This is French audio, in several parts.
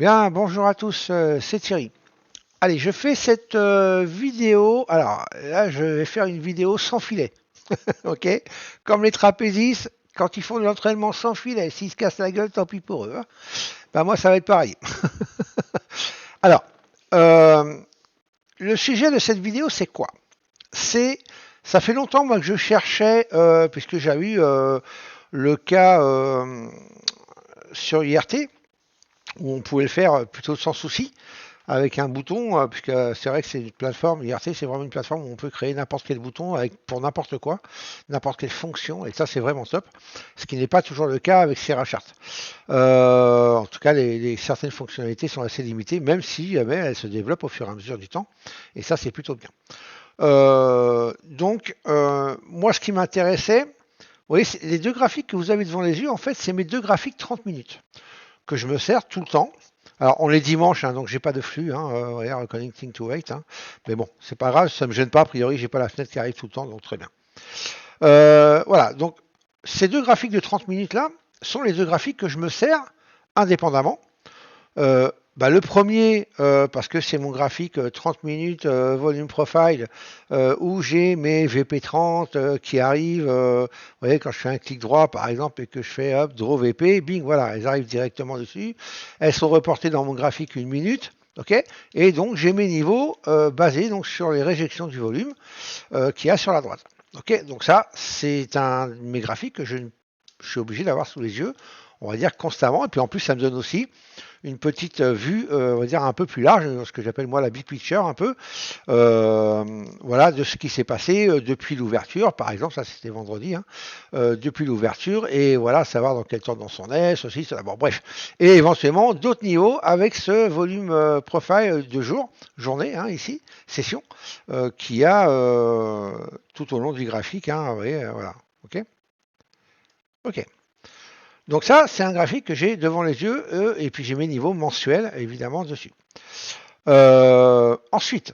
Bien, bonjour à tous, c'est Thierry. Allez, je fais cette vidéo. Alors là, je vais faire une vidéo sans filet. Ok? Comme les trapézistes, quand ils font de l'entraînement sans filet, s'ils se cassent la gueule, tant pis pour eux, hein. Ben, moi, ça va être pareil. Alors, euh, le sujet de cette vidéo, c'est quoi? C'est, ça fait longtemps moi que je cherchais, puisque j'ai eu le cas sur IRT, où on pouvait le faire plutôt sans souci, avec un bouton, puisque c'est vrai que c'est une plateforme, IRC c'est vraiment une plateforme où on peut créer n'importe quel bouton avec, pour n'importe quoi, n'importe quelle fonction, et ça c'est vraiment top, ce qui n'est pas toujours le cas avec SerraChart. En tout cas, certaines fonctionnalités sont assez limitées, même si elles se développent au fur et à mesure du temps, et ça c'est plutôt bien. Moi ce qui m'intéressait, vous voyez, les deux graphiques que vous avez devant les yeux, en fait, c'est mes deux graphiques 30 minutes que je me sers tout le temps. Alors, on est dimanche, hein, donc j'ai pas de flux, hein, regarde, connecting to wait, hein. Mais bon, c'est pas grave, ça me gêne pas, a priori, j'ai pas la fenêtre qui arrive tout le temps, donc très bien. Voilà, donc ces deux graphiques de 30 minutes là sont les deux graphiques que je me sers indépendamment. Le premier, parce que c'est mon graphique 30 minutes volume profile, où j'ai mes VP30 qui arrivent. Vous voyez, quand je fais un clic droit, par exemple, et que je fais hop, draw VP, bing, voilà, elles arrivent directement dessus. Elles sont reportées dans mon graphique 1 minute. Ok, et donc j'ai mes niveaux basés donc sur les réjections du volume qu'il y a sur la droite. Ok, donc ça c'est un de mes graphiques que je suis obligé d'avoir sous les yeux, on va dire constamment. Et puis en plus ça me donne aussi une petite vue, on va dire un peu plus large, ce que j'appelle moi la big picture un peu, voilà, de ce qui s'est passé depuis l'ouverture, par exemple, ça c'était vendredi, hein, depuis l'ouverture, et voilà, savoir dans quelle tendance on est, ceci, cela, bon, bref, et éventuellement d'autres niveaux avec ce volume profile de journée, hein, ici, session, qu'il y a tout au long du graphique, hein, vous voyez, voilà, ok, ok. Donc ça, c'est un graphique que j'ai devant les yeux, et puis j'ai mes niveaux mensuels, évidemment, dessus. Ensuite,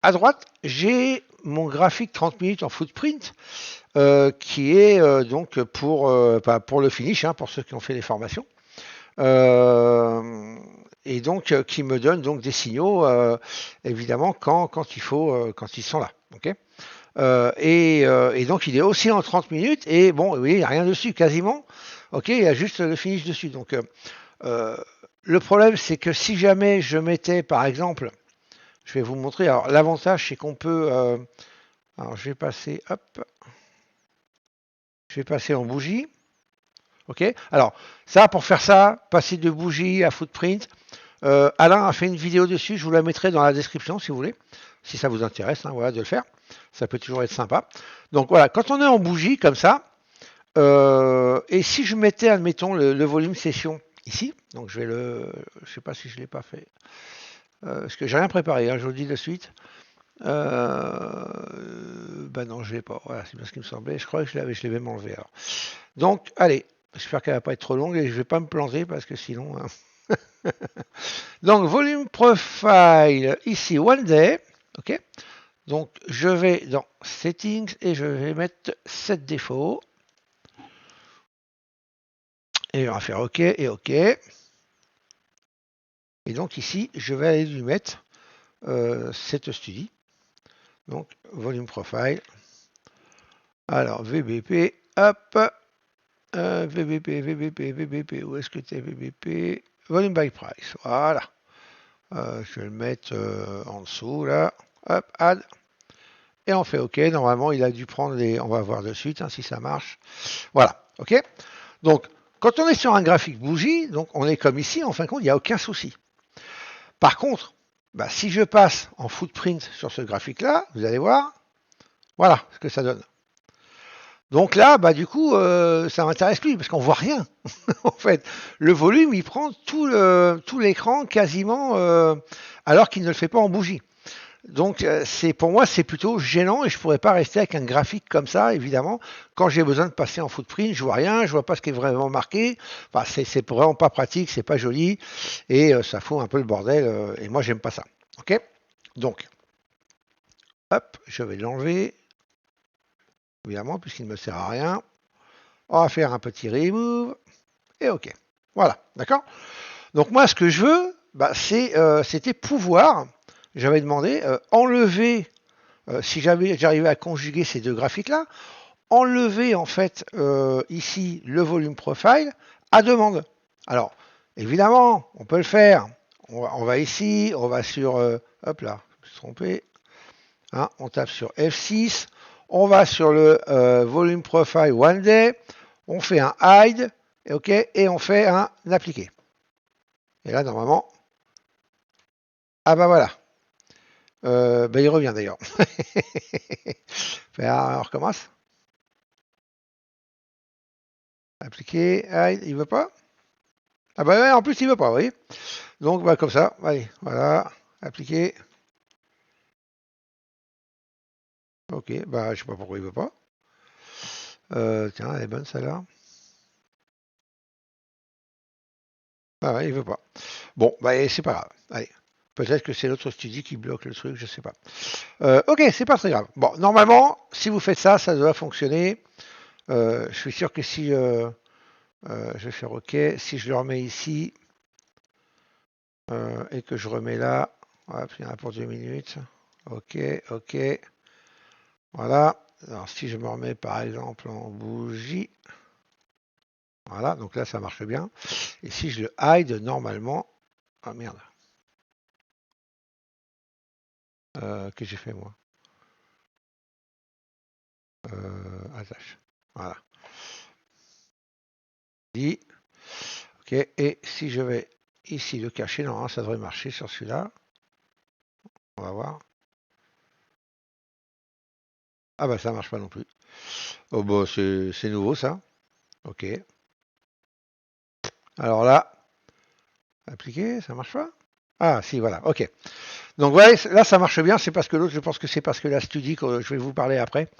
à droite, j'ai mon graphique 30 minutes en footprint, qui est pour le finish, hein, pour ceux qui ont fait les formations. Et donc qui me donne donc des signaux, évidemment, quand il faut, quand ils sont là. Okay, et donc il est aussi en 30 minutes, et bon, oui, il n'y a rien dessus, quasiment. Ok, il y a juste le finish dessus. Donc, le problème, c'est que si jamais je mettais, par exemple, je vais vous montrer. Alors, l'avantage, c'est qu'on peut. Alors, je vais passer. Hop. Je vais passer en bougie. Ok. Alors, ça, pour faire ça, passer de bougie à footprint. Alain a fait une vidéo dessus. Je vous la mettrai dans la description si vous voulez, si ça vous intéresse, hein, voilà, de le faire. Ça peut toujours être sympa. Donc voilà, quand on est en bougie comme ça, et si je mettais, admettons, le volume session ici, donc je vais je sais pas si je l'ai pas fait, parce que j'ai rien préparé, hein, je vous le dis de suite. Non, je l'ai pas. Voilà, c'est bien ce qui me semblait. Je crois que je l'ai même enlevé. Alors. Donc, allez, j'espère qu'elle va pas être trop longue et je vais pas me planter parce que sinon. Hein. Donc, volume profile ici, one day. Ok. Donc, je vais dans settings et je vais mettre set défaut. Et on va faire OK et OK. Et donc ici, je vais aller lui mettre cette studie. Donc, volume profile. Alors, VBP, hop. VBP, où est-ce que tu es VBP? Volume by price, voilà. Je vais le mettre en dessous, là. Hop, add. Et on fait OK. Normalement, il a dû prendre les... On va voir de suite hein, si ça marche. Voilà, OK. Donc, quand on est sur un graphique bougie, donc on est comme ici, en fin de compte, il n'y a aucun souci. Par contre, si je passe en footprint sur ce graphique-là, vous allez voir, voilà ce que ça donne. Donc là, du coup, ça m'intéresse plus parce qu'on voit rien. En fait, le volume, il prend tout l'écran quasiment, alors qu'il ne le fait pas en bougie. Donc, pour moi, c'est plutôt gênant et je pourrais pas rester avec un graphique comme ça, évidemment. Quand j'ai besoin de passer en footprint, je vois rien, je vois pas ce qui est vraiment marqué. Enfin, c'est vraiment pas pratique, c'est pas joli et ça fout un peu le bordel. Et moi, j'aime pas ça. Ok. Donc, hop, je vais l'enlever, évidemment, puisqu'il ne me sert à rien. On va faire un petit remove et OK. Voilà, d'accord. Donc moi, ce que je veux, bah, c'était pouvoir, j'avais demandé, enlever, si j'arrivais à conjuguer ces deux graphiques-là, enlever en fait ici le volume profile à demande. Alors, évidemment, on peut le faire. On va ici, on va sur, hop là, je me suis trompé, hein, on tape sur F6, on va sur le volume profile one day, on fait un hide, ok, et on fait un appliquer. Et là, normalement, ah bah voilà, bah il revient d'ailleurs. On recommence. Appliquer, hide, il veut pas. Ah bah ouais, en plus il veut pas, vous voyez. Donc bah, comme ça, allez, voilà, appliquer. Ok, bah je sais pas pourquoi il veut pas. Tiens, elle est bonne celle-là. Ah ouais, il veut pas. Bon, bah c'est pas grave. Allez, peut-être que c'est l'autre studio qui bloque le truc, je sais pas. Ok, c'est pas très grave. Bon, normalement, si vous faites ça, ça doit fonctionner. Je suis sûr que si je vais faire OK, si je le remets ici et que je remets là, hop, il y en a pour 2 minutes. OK, OK. Voilà. Alors si je me remets par exemple en bougie, voilà, donc là ça marche bien. Et si je le hide normalement, ah merde, que j'ai fait moi attache. Voilà. Dit. Ok, et si je vais ici le cacher, normalement ça devrait marcher sur celui-là. On va voir. Ah bah ça marche pas non plus. Oh bah c'est nouveau ça. Ok. Alors là, appliquer, ça marche pas? Ah si, voilà, ok. Donc ouais, là ça marche bien, c'est parce que l'autre, je pense que c'est parce que la studie, que je vais vous parler après,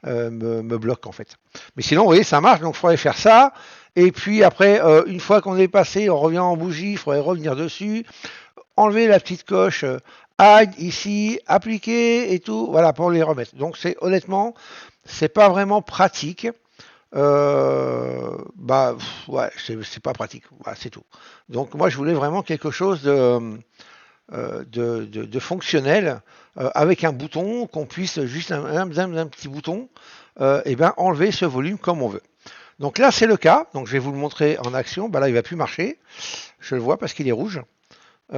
me bloque en fait. Mais sinon, vous voyez, ça marche, donc il faudrait faire ça. Et puis après, une fois qu'on est passé, on revient en bougie, il faudrait revenir dessus, enlever la petite coche add ici, appliquer et tout, voilà, pour les remettre. Donc c'est honnêtement, c'est pas vraiment pratique. Bah ouais, c'est pas pratique, voilà, c'est tout. Donc moi je voulais vraiment quelque chose de fonctionnel avec un bouton qu'on puisse juste un petit bouton et ben enlever ce volume comme on veut. Donc là c'est le cas, donc je vais vous le montrer en action. Bah là il va plus marcher, je le vois parce qu'il est rouge et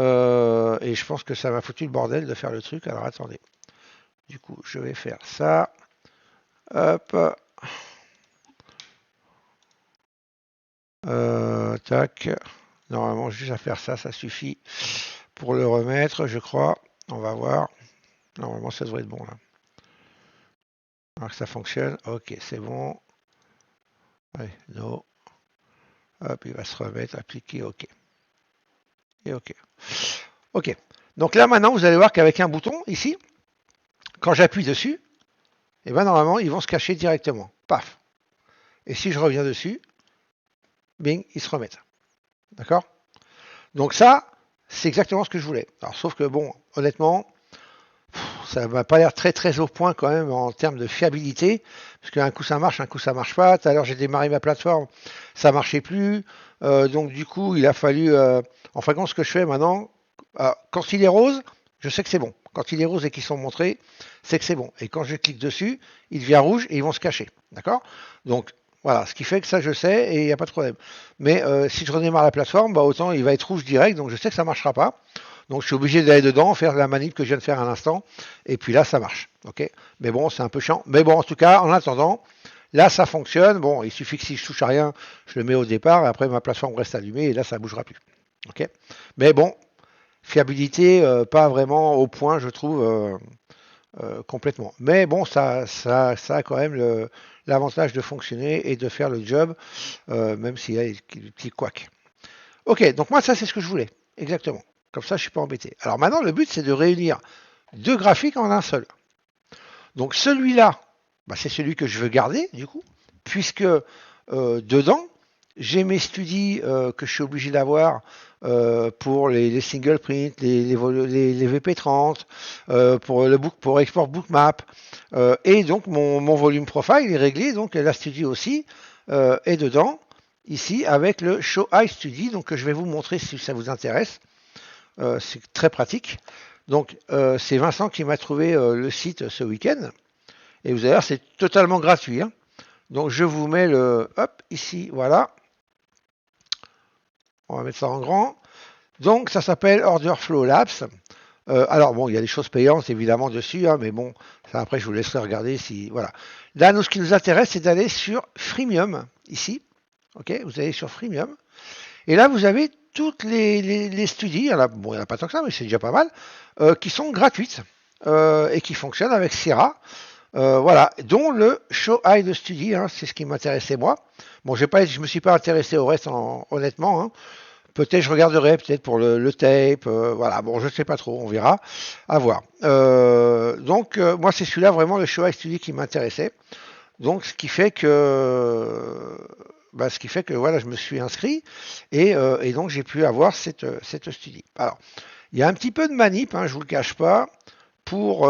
je pense que ça m'a foutu le bordel de faire le truc. Alors attendez, du coup je vais faire ça, hop. Tac. Normalement, juste à faire ça, ça suffit pour le remettre, je crois. On va voir. Normalement, ça devrait être bon là. Alors que ça fonctionne. Ok, c'est bon. Allez, no. Hop, il va se remettre, appliquer, ok. Et ok. Ok. Donc là, maintenant, vous allez voir qu'avec un bouton, ici, quand j'appuie dessus, et ben normalement, ils vont se cacher directement. Paf. Et si je reviens dessus, bing, ils se remettent. D'accord? Donc ça, c'est exactement ce que je voulais. Alors, sauf que, bon, honnêtement, ça m'a pas l'air très très au point quand même en termes de fiabilité, parce qu'un coup ça marche, un coup ça marche pas. Tout à l'heure j'ai démarré ma plateforme, ça marchait plus, donc du coup il a fallu, en fin de compte ce que je fais maintenant, quand il est rose, je sais que c'est bon. Quand il est rose et qu'ils sont montrés, c'est que c'est bon. Et quand je clique dessus, il devient rouge et ils vont se cacher, d'accord? Donc voilà, ce qui fait que ça je sais et il n'y a pas de problème. Mais si je redémarre la plateforme, bah, autant il va être rouge direct, donc je sais que ça marchera pas. Donc je suis obligé d'aller dedans, faire la manip que je viens de faire à l'instant, et puis là ça marche. Ok. Mais bon, c'est un peu chiant. Mais bon, en tout cas, en attendant, là ça fonctionne. Bon, il suffit que si je touche à rien, je le mets au départ, et après ma plateforme reste allumée, et là ça ne bougera plus. Ok. Mais bon, fiabilité pas vraiment au point, je trouve, complètement. Mais bon, ça a quand même l'avantage de fonctionner et de faire le job, même s'il y a des petits couacs. Ok, donc moi ça c'est ce que je voulais, exactement. Comme ça je suis pas embêté. Alors maintenant le but c'est de réunir deux graphiques en un seul. Donc celui-là, bah, c'est celui que je veux garder du coup, puisque dedans j'ai mes studies que je suis obligé d'avoir pour les single print, les VP30, pour export bookmap, et donc mon volume profile est réglé, donc la studie aussi est dedans. ici avec le Show iStudy, donc que je vais vous montrer si ça vous intéresse. C'est très pratique. Donc c'est Vincent qui m'a trouvé le site ce week-end. Et vous allez voir, c'est totalement gratuit, hein. Donc je vous mets le, hop, ici, voilà. On va mettre ça en grand. Donc ça s'appelle Order Flow Labs. Alors bon, il y a des choses payantes évidemment dessus, hein, mais bon, ça après je vous laisserai regarder si, voilà. Là, nous, ce qui nous intéresse, c'est d'aller sur Freemium, ici. Ok, vous allez sur Freemium. Et là, vous avez toutes les studies, bon, il n'y en a pas tant que ça, mais c'est déjà pas mal, qui sont gratuites et qui fonctionnent avec Sierra. Voilà, dont le Show Hide Study, hein, c'est ce qui m'intéressait moi. Bon, je me suis pas intéressé au reste, honnêtement, hein. Peut-être je regarderai, peut-être pour le tape, voilà. Bon, je sais pas trop, on verra, à voir. Donc, moi, c'est celui-là vraiment le Show Hide Study qui m'intéressait. Donc, ce qui fait que voilà, je me suis inscrit et donc j'ai pu avoir cette studie. Alors, il y a un petit peu de manip, hein, je vous le cache pas, pour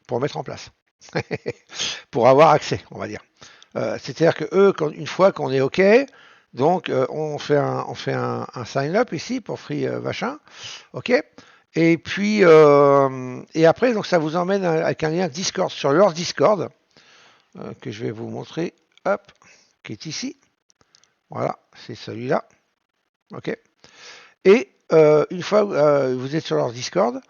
pour mettre en place, pour avoir accès, on va dire. C'est-à-dire que eux, une fois qu'on est OK, donc on fait un sign-up ici pour Free machin, OK. Et puis et après, donc ça vous emmène avec un lien Discord sur leur Discord que je vais vous montrer, hop, qui est ici. Voilà, c'est celui-là, OK. Et une fois vous êtes sur leur Discord,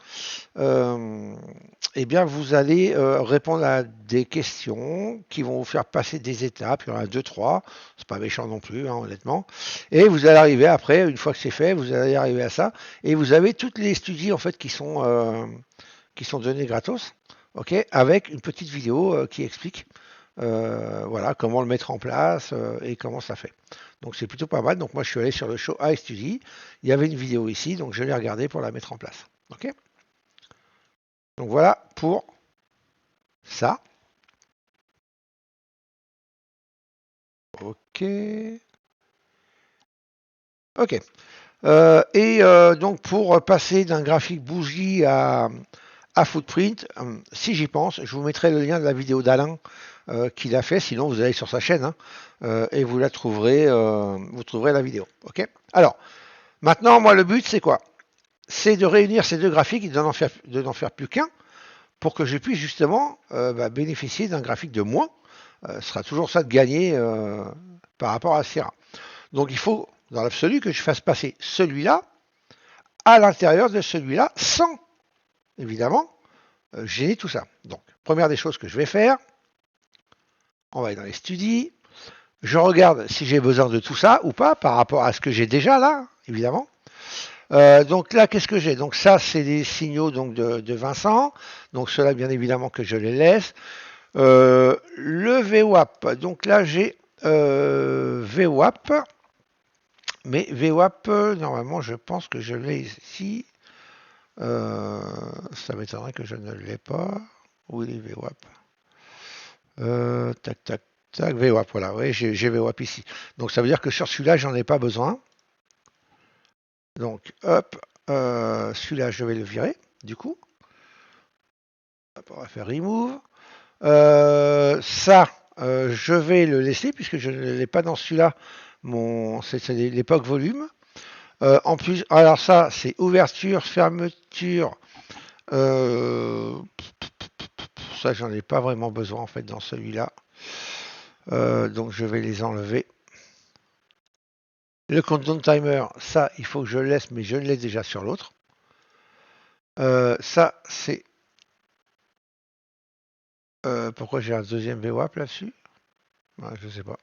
eh bien vous allez répondre à des questions qui vont vous faire passer des étapes. Il y en a 2, 3, c'est pas méchant non plus, hein, honnêtement. Et vous allez arriver après, une fois que c'est fait, vous allez arriver à ça. Et vous avez toutes les studies en fait qui sont données gratos, ok, avec une petite vidéo qui explique voilà, comment le mettre en place et comment ça fait. Donc c'est plutôt pas mal. Donc moi je suis allé sur le Show iStudy. Il y avait une vidéo ici, donc je l'ai regardée pour la mettre en place. Ok. Donc voilà pour ça. Ok. Ok. Donc pour passer d'un graphique bougie à footprint, si j'y pense, je vous mettrai le lien de la vidéo d'Alain qu'il a fait. Sinon vous allez sur sa chaîne hein, et vous la trouverez. Vous trouverez la vidéo. Ok. Alors maintenant, moi le but c'est quoi? C'est de réunir ces deux graphiques et de n'en faire plus qu'un pour que je puisse justement bénéficier d'un graphique de moins. Ce sera toujours ça de gagner par rapport à Sierra. Donc il faut, dans l'absolu, que je fasse passer celui-là à l'intérieur de celui-là sans, évidemment, gêner tout ça. Donc, première des choses que je vais faire, on va aller dans les studies. Je regarde si j'ai besoin de tout ça ou pas par rapport à ce que j'ai déjà là, évidemment. Donc là, qu'est-ce que j'ai? Donc ça, c'est des signaux donc de Vincent. Donc cela, bien évidemment, que je les laisse. Le VWAP. Donc là, j'ai VWAP. Mais VWAP, normalement, je pense que je l'ai ici. Ça m'étonnerait que je ne l'ai pas. Oui, VWAP. Tac, tac, tac. VWAP, voilà. Oui, j'ai VWAP ici. Donc ça veut dire que sur celui-là, j'en ai pas besoin. Donc, hop, celui-là, je vais le virer, du coup. Hop, on va faire remove. Ça, je vais le laisser puisque je ne l'ai pas dans celui-là. C'est l'époque volume. En plus, alors ça, c'est ouverture, fermeture. Ça, j'en ai pas vraiment besoin en fait dans celui-là. Donc, je vais les enlever. Le countdown timer, ça, il faut que je le laisse, mais je le laisse déjà sur l'autre. Ça, c'est... pourquoi j'ai un deuxième VWAP là-dessus? Je sais pas.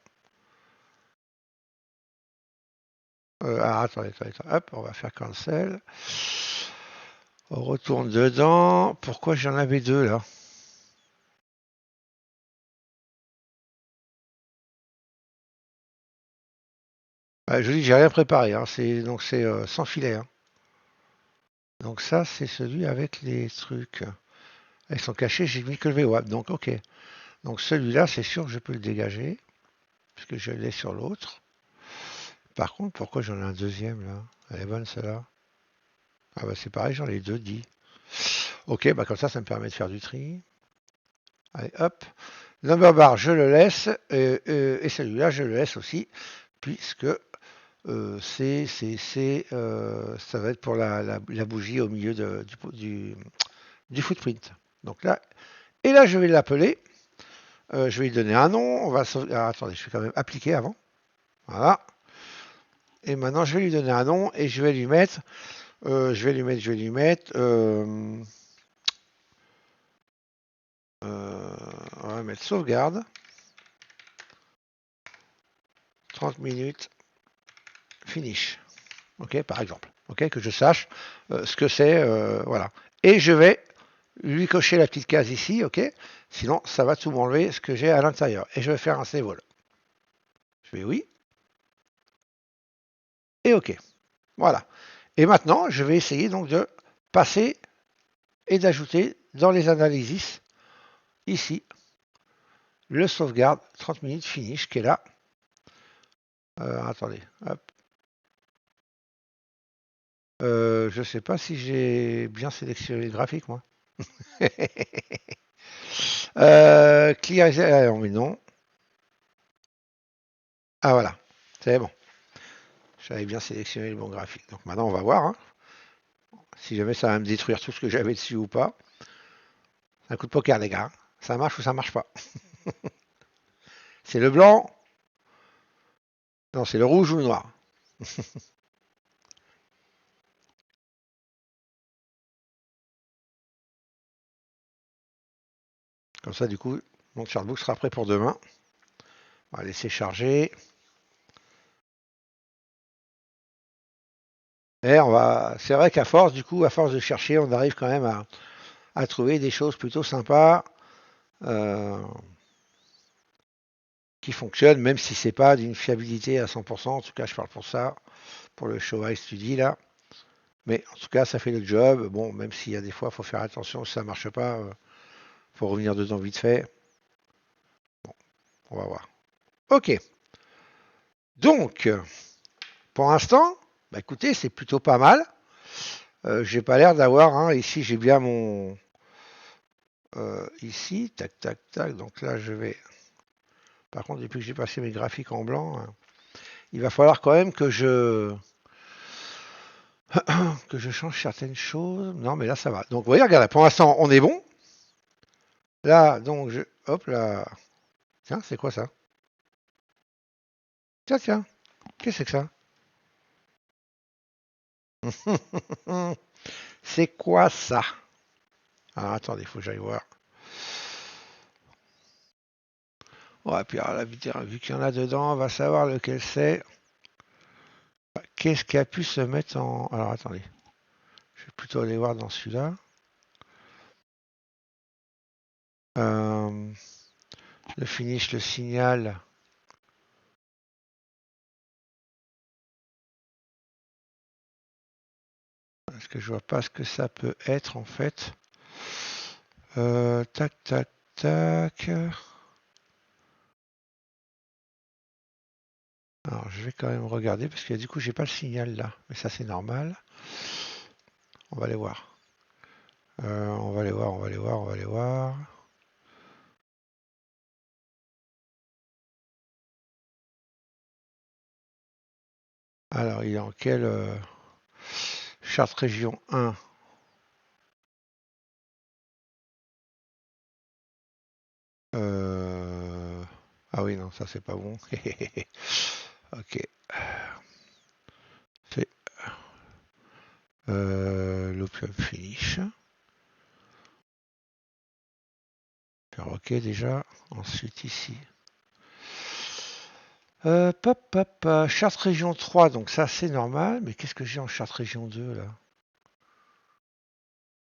Attendez. Hop, on va faire cancel. On retourne dedans. Pourquoi j'en avais deux là? Je dis, j'ai rien préparé. Hein. Donc c'est sans filet. Hein. Donc ça, c'est celui avec les trucs. Ils sont cachés, j'ai mis que le VWAP. Donc ok. Donc celui-là, c'est sûr que je peux le dégager. Puisque je l'ai sur l'autre. Par contre, pourquoi j'en ai un deuxième là? Elle est bonne celle-là. Ah bah c'est pareil, j'en ai deux dit. Ok, bah comme ça me permet de faire du tri. Allez, hop. Number bar, je le laisse. Et celui-là, je le laisse aussi, puisque ça va être pour la bougie au milieu du footprint. Donc là, et là, je vais l'appeler. Je vais lui donner un nom. On va ah, attendez, je vais quand même appliquer avant. Voilà. Et maintenant, je vais lui donner un nom et je vais lui mettre. On va mettre sauvegarde. 30 minutes. Finish. Ok, par exemple. Ok, que je sache ce que c'est. Voilà. Et je vais lui cocher la petite case ici. Ok. Sinon, ça va tout m'enlever ce que j'ai à l'intérieur. Et je vais faire un save all. Je fais oui. Et ok. Voilà. Et maintenant, je vais essayer donc de passer et d'ajouter dans les analyses ici le sauvegarde 30 minutes finish qui est là. Attendez. Hop. Je sais pas si j'ai bien sélectionné le graphique moi. Clear, mais non. Ah voilà, c'est bon. J'avais bien sélectionné le bon graphique. Donc maintenant on va voir hein, si jamais ça va me détruire tout ce que j'avais dessus ou pas. C'est un coup de poker les gars. Ça marche ou ça marche pas. C'est le blanc. Non, c'est le rouge ou le noir. Comme ça du coup, mon chartbook sera prêt pour demain. On va laisser charger. Et c'est vrai qu'à force, du coup, à force de chercher, on arrive quand même à trouver des choses plutôt sympas euh, qui fonctionnent, même si c'est pas d'une fiabilité à 100%. En tout cas, je parle pour ça, pour le Showa Study là. Mais en tout cas, ça fait le job. Bon, même s'il y a des fois, il faut faire attention, si ça marche pas, faut revenir dedans vite fait. Bon, on va voir. Ok. Donc, pour l'instant, bah écoutez, c'est plutôt pas mal. J'ai pas l'air d'avoir, hein, ici j'ai bien mon, ici, tac, tac, tac. Donc là, je vais. Par contre, depuis que j'ai passé mes graphiques en blanc, hein, il va falloir quand même que je change certaines choses. Non, mais là, ça va. Donc, vous voyez, regardez, pour l'instant, on est bon. Là, donc, hop là. Tiens, c'est quoi ça? Tiens, tiens. Qu'est-ce que c'est que ça? C'est quoi ça? Alors, attendez, il faut que j'aille voir. Ouais, puis alors, vu qu'il y en a dedans, on va savoir lequel c'est. Qu'est-ce qui a pu se mettre en. Alors, attendez. Je vais plutôt aller voir dans celui-là. Euh, le finish, le signal. Parce que je vois pas ce que ça peut être en fait. Tac, tac, tac. Alors je vais quand même regarder parce que du coup j'ai pas le signal là. Mais ça c'est normal. On va aller voir. On va aller voir, on va aller voir, on va aller voir. Alors il est en quelle charte région 1? Ah oui non ça c'est pas bon. Ok. C'est l'opium finish. Faire ok déjà. Ensuite ici. Charte région 3, donc ça c'est normal. Mais qu'est-ce que j'ai en charte région 2 là?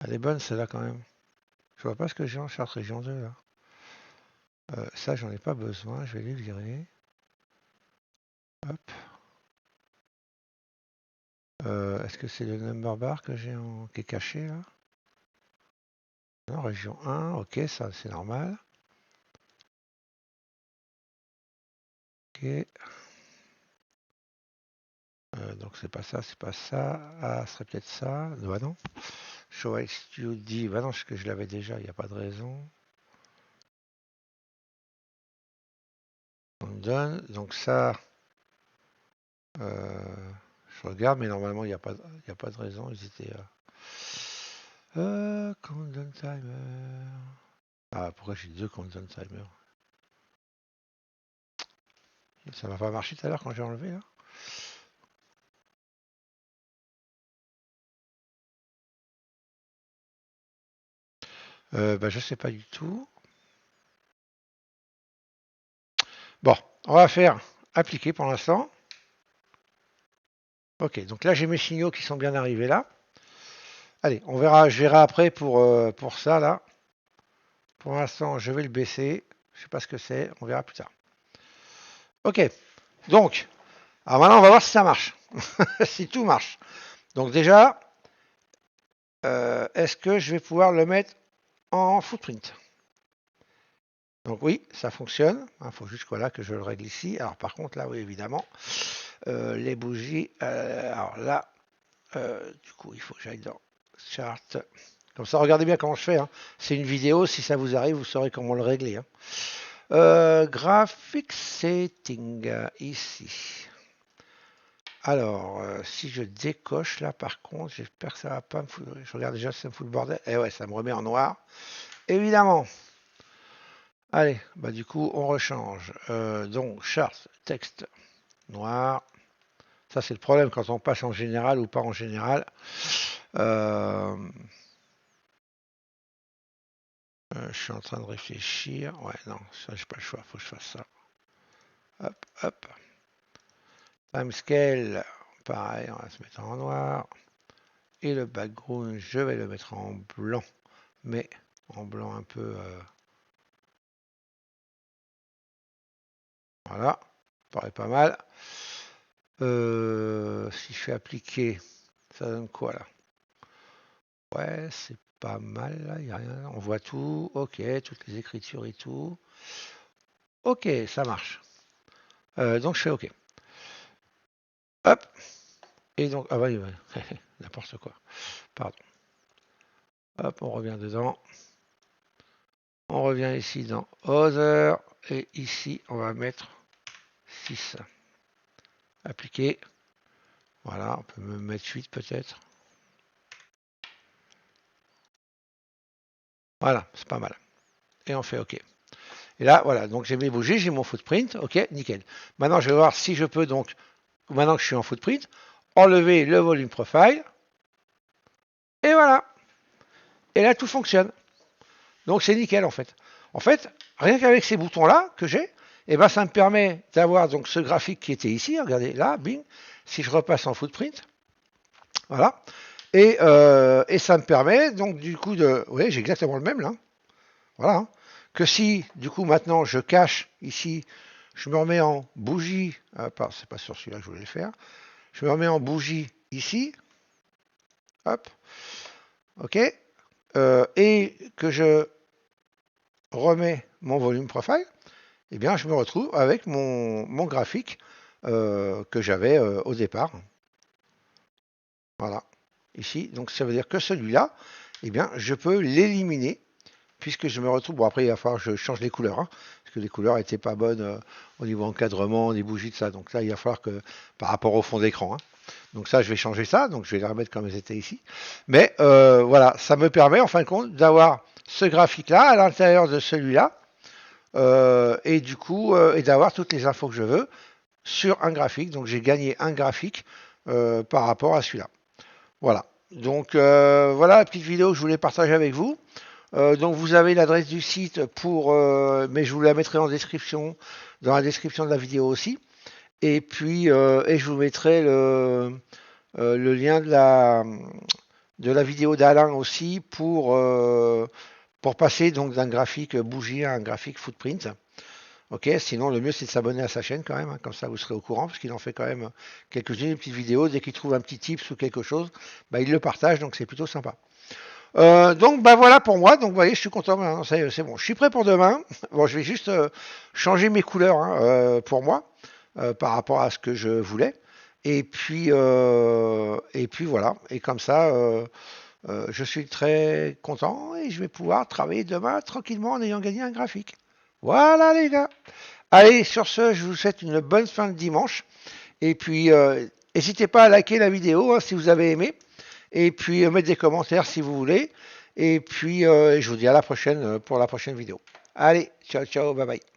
Elle est bonne celle-là quand même. Je vois pas ce que j'ai en charte région 2 là. Ça j'en ai pas besoin, je vais les virer. Hop. Est-ce que c'est le number bar que j'ai qui est caché là? Non, région 1, ok, ça c'est normal. Ok. Donc c'est pas ça, c'est pas ça. Ah, ce serait peut-être ça. Bah non. Show Studio dit, bah non, parce que je l'avais déjà, il n'y a pas de raison. donne. Donc ça, je regarde, mais normalement, il n'y a pas de raison. Ils étaient... countdown timer. Ah, pourquoi j'ai deux countdown timer? Ça va pas marcher tout à l'heure quand j'ai enlevé, là? Bah, je sais pas du tout. Bon, on va faire appliquer pour l'instant. Ok, donc là j'ai mes signaux qui sont bien arrivés là. Allez, on verra, je verrai après pour ça là. Pour l'instant, je vais le baisser. Je sais pas ce que c'est, on verra plus tard. Ok, donc, alors maintenant on va voir si ça marche. Si tout marche. Donc déjà, est-ce que je vais pouvoir le mettre en footprint? Donc oui, ça fonctionne. Il faut juste voilà, que je le règle ici. Alors par contre, là, oui, évidemment, les bougies. Alors là, du coup, il faut que j'aille dans Chart. Comme ça, regardez bien comment je fais. Hein. C'est une vidéo. Si ça vous arrive, vous saurez comment le régler. Hein. Graphic Setting, ici. Alors, si je décoche là, par contre, j'espère que ça va pas me foutre. Je regarde déjà si ça me fout le bordel. Et ouais, ça me remet en noir. Évidemment. Allez, bah du coup, on rechange. Donc, chart, texte, noir. Ça, c'est le problème quand on passe en général ou pas en général. Je suis en train de réfléchir. Ouais, non, ça, j'ai pas le choix. Faut que je fasse ça. Hop, hop. Timescale, pareil, on va se mettre en noir. Et le background, je vais le mettre en blanc. Mais en blanc un peu... Voilà, paraît pas mal. Si je fais appliquer, ça donne quoi là? Ouais, c'est pas mal là, il n'y a rien. On voit tout, ok, toutes les écritures et tout. Ok, ça marche. Donc je fais ok. Hop, et donc, ah oui, ouais. N'importe quoi. Pardon. Hop, on revient dedans. On revient ici dans Other, et ici on va mettre 6. Appliquer. Voilà, on peut me mettre 8 peut-être. Voilà, c'est pas mal. Et on fait OK. Et là, voilà, donc j'ai mes bougies, j'ai mon footprint. OK, nickel. Maintenant, je vais voir si je peux donc, maintenant que je suis en footprint, enlever le volume profile. Et voilà. Et là, tout fonctionne. Donc c'est nickel en fait. En fait, rien qu'avec ces boutons-là que j'ai, eh ben, ça me permet d'avoir donc ce graphique qui était ici. Regardez, là, bing. Si je repasse en footprint, voilà. Et ça me permet donc du coup de... Oui, j'ai exactement le même là. Voilà. Hein. Que si du coup maintenant je cache ici, je me remets en bougie, c'est pas sur celui-là que je voulais le faire, je me remets en bougie ici, hop, ok, et que je remets mon volume profile, eh bien je me retrouve avec mon graphique que j'avais au départ. Voilà, ici, donc ça veut dire que celui-là, eh bien je peux l'éliminer puisque je me retrouve, bon après il va falloir que je change les couleurs, hein, parce que les couleurs n'étaient pas bonnes au niveau encadrement, des bougies, de ça, donc là il va falloir que, par rapport au fond d'écran, hein. Donc ça je vais changer ça, donc je vais les remettre comme elles étaient ici, mais voilà, ça me permet en fin de compte d'avoir ce graphique là à l'intérieur de celui-là, et du coup, et d'avoir toutes les infos que je veux sur un graphique, donc j'ai gagné un graphique par rapport à celui-là. Voilà, donc voilà la petite vidéo que je voulais partager avec vous. Donc vous avez l'adresse du site pour, mais je vous la mettrai en description, dans la description de la vidéo aussi. Et puis, et je vous mettrai le lien de la vidéo d'Alain aussi pour passer donc d'un graphique bougie à un graphique footprint. Ok, sinon le mieux c'est de s'abonner à sa chaîne quand même, hein, comme ça vous serez au courant, parce qu'il en fait quand même quelques-unes, des petites vidéos. Dès qu'il trouve un petit tips ou quelque chose, bah, il le partage, donc c'est plutôt sympa. Donc bah voilà pour moi, donc vous voyez je suis content, hein, c'est bon, je suis prêt pour demain. Bon je vais juste changer mes couleurs hein, pour moi par rapport à ce que je voulais et puis voilà et comme ça je suis très content et je vais pouvoir travailler demain tranquillement en ayant gagné un graphique. Voilà les gars. Allez, sur ce, je vous souhaite une bonne fin de dimanche. Et puis, n'hésitez pas à liker la vidéo hein, si vous avez aimé. Et puis, mettre des commentaires si vous voulez. Et puis, je vous dis à la prochaine pour la prochaine vidéo. Allez, ciao, ciao, bye bye.